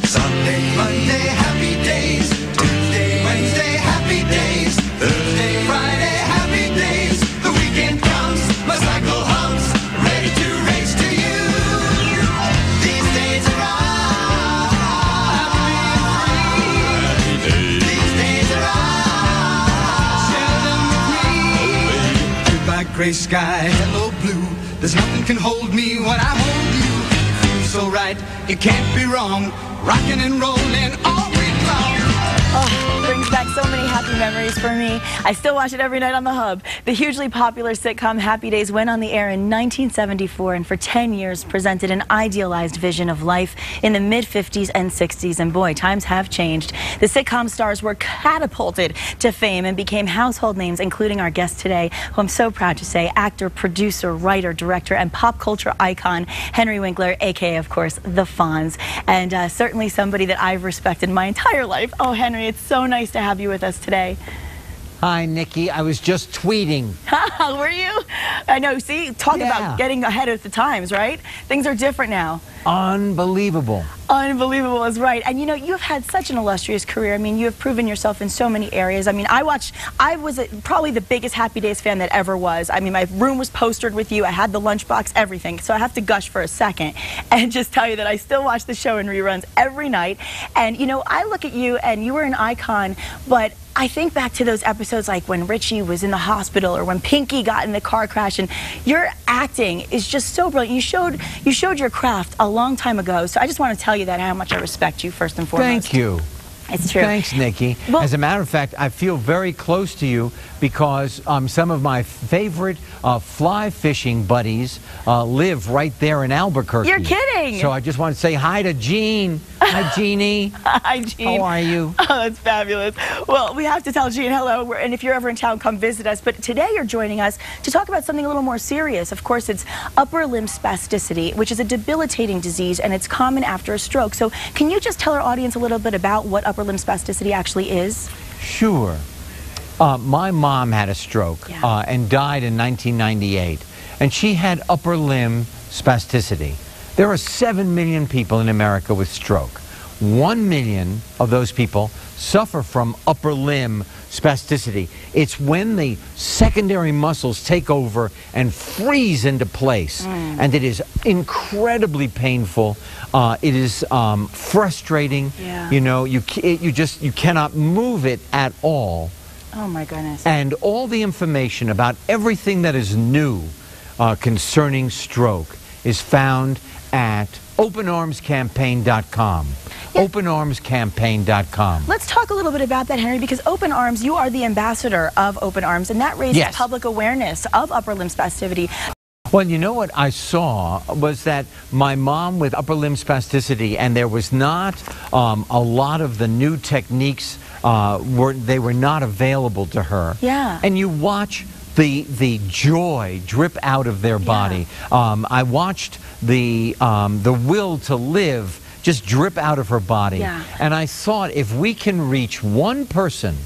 Sunday, Monday, happy days. Tuesday, Wednesday, happy days. Thursday, Friday, happy days. The weekend comes, my cycle hums, ready to race to you. These days are happy days. These days are share them with me. Goodbye, gray sky, hello blue. There's nothing can hold me when I hold you. So right, you can't be wrong. Rocking and rolling all week long. Oh, brings back so many happy memories for me. I still watch it every night on the Hub. The hugely popular sitcom Happy Days went on the air in 1974 and for 10 years presented an idealized vision of life in the mid-50s and 60s. And boy, times have changed. The sitcom stars were catapulted to fame and became household names, including our guest today, who I'm so proud to say, actor, producer, writer, director, and pop culture icon, Henry Winkler, aka, of course, the Fonz. And certainly somebody that I've respected my entire life. Oh, Henry, it's so nice to have you with us today. Hi, Nikki. I was just tweeting. Were you? I know. See, talk about getting ahead of the times, right? Things are different now. Unbelievable. Unbelievable is right. And you know, you've had such an illustrious career. I mean, you have proven yourself in so many areas. I mean, I was probably the biggest Happy Days fan that ever was. I mean, my room was postered with you. I had the lunchbox, everything. So I have to gush for a second and just tell you that I still watch the show in reruns every night. And you know, I look at you and you were an icon, but I think back to those episodes like when Richie was in the hospital or when Pinky got in the car crash, and your acting is just so brilliant. You showed your craft a long time ago, so I just want to tell you that how much I respect you first and foremost. Thank you. It's true. Thanks, Nikki. Well, as a matter of fact, I feel very close to you because some of my favorite fly fishing buddies live right there in Albuquerque. You're kidding. So I just want to say hi to Jean. Hi, Jeannie. Hi, Jean. How are you? Oh, that's fabulous. Well, we have to tell Jean hello, and if you're ever in town, come visit us. But today you're joining us to talk about something a little more serious. Of course, it's upper limb spasticity, which is a debilitating disease, and it's common after a stroke. So can you just tell our audience a little bit about what upper limb spasticity actually is? Sure. My mom had a stroke and died in 1998, and she had upper limb spasticity. There are 7 million people in America with stroke. 1 million of those people suffer from upper limb spasticity. It's when the secondary muscles take over and freeze into place, and it is incredibly painful. It is frustrating. You know, you cannot move it at all. Oh my goodness. And all the information about everything that is new concerning stroke is found at openarmscampaign.com. openarmscampaign.com. Let's talk a little bit about that, Henry, because Open Arms, you are the ambassador of Open Arms, and that raises public awareness of upper limb spasticity. Well, you know what I saw was that my mom with upper limb spasticity, and there was not a lot of the new techniques, they were not available to her. Yeah. And you watch the joy drip out of their body. I watched the will to live just drip out of her body. And I thought, if we can reach one person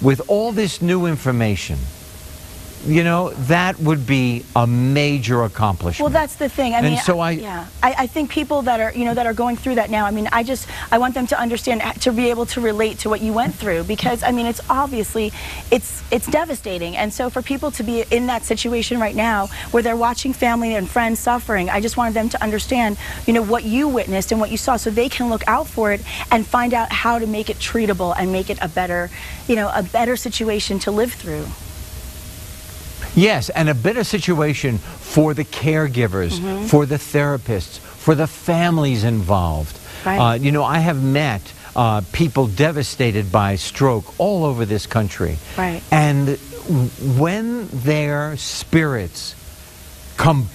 with all this new information, you know, that would be a major accomplishment. Well, that's the thing. I mean, so I think people that are, that are going through that now, I mean, I want them to understand, to be able to relate to what you went through, because, I mean, it's obviously, it's devastating. And so for people to be in that situation right now, where they're watching family and friends suffering, I just wanted them to understand, what you witnessed and what you saw, so they can look out for it and find out how to make it treatable and make it a better, a better situation to live through. Yes, and a better situation for the caregivers, for the therapists, for the families involved. Right. I have met people devastated by stroke all over this country. Right. And when their spirits come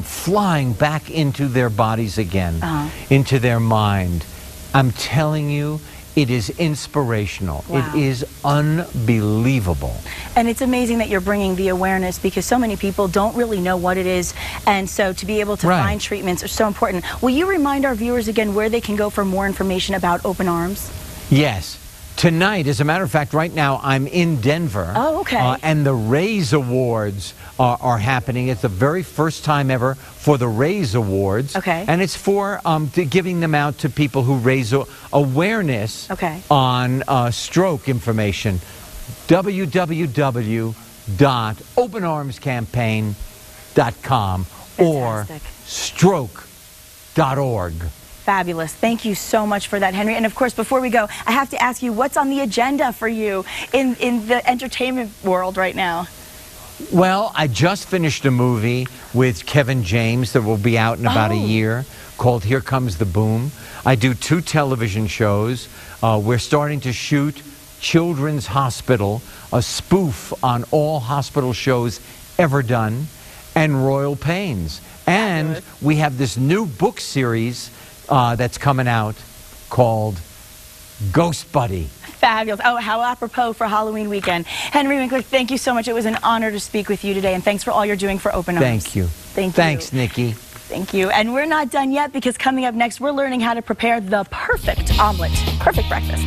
flying back into their bodies again, into their mind, I'm telling you, it is inspirational. Wow. It is unbelievable. And it's amazing that you're bringing the awareness, because so many people don't really know what it is. And so to be able to find treatments are so important. Will you remind our viewers again where they can go for more information about Open Arms? Yes. Tonight, as a matter of fact, right now I'm in Denver. Oh, okay. And the Raise Awards are happening. It's the very first time ever for the Raise Awards. Okay. And it's for giving them out to people who raise awareness on stroke information. www.openarmscampaign.com or stroke.org. Fabulous. Thank you so much for that, Henry. And of course, before we go, I have to ask you, what's on the agenda for you in the entertainment world right now? Well, I just finished a movie with Kevin James that will be out in about a year called Here Comes the Boom. I do 2 television shows. We're starting to shoot Children's Hospital, a spoof on all hospital shows ever done, and Royal Pains. And we have this new book series that's coming out called Ghost Buddy. Fabulous. Oh, how apropos for Halloween weekend. Henry Winkler, thank you so much. It was an honor to speak with you today, and thanks for all you're doing for Open Arms. Thank you. Thank you. Thanks, Nikki. Thank you. And we're not done yet, because coming up next, we're learning how to prepare the perfect omelet, perfect breakfast.